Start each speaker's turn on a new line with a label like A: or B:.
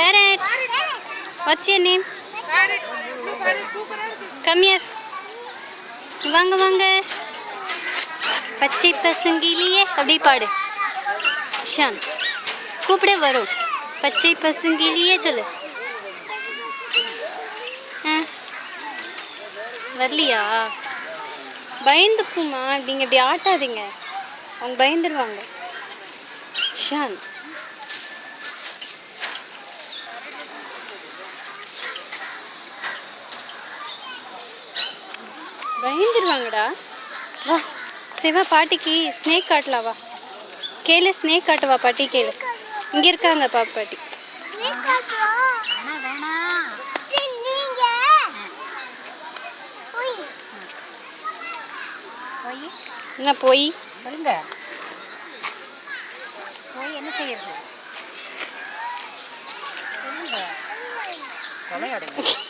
A: Parrot. What's your name? Come here. வாங்க வாங்க. பச்சை பசுங்கிலியே அப்படி பாடு. ஷான் கூப்பிட வரும். பச்சை பசுங்கிலியே சொல்லு. வரலையா? பயந்துக்குமா? நீங்கள் இப்படி ஆட்டாதீங்க, அவங்க பயந்துருவாங்க. ஷான் பயந்துருவாங்கடா. வா சிவா, பாட்டிக்கு ஸ்னேக் காட்டலாம் வா. கேளு, ஸ்னேக் காட்டுவா பாட்டி, கேளு. இங்கே இருக்காங்க பாட்டி. என்ன போய்
B: சொல்லுங்க, போய் என்ன செய்யறது சொல்லுங்க.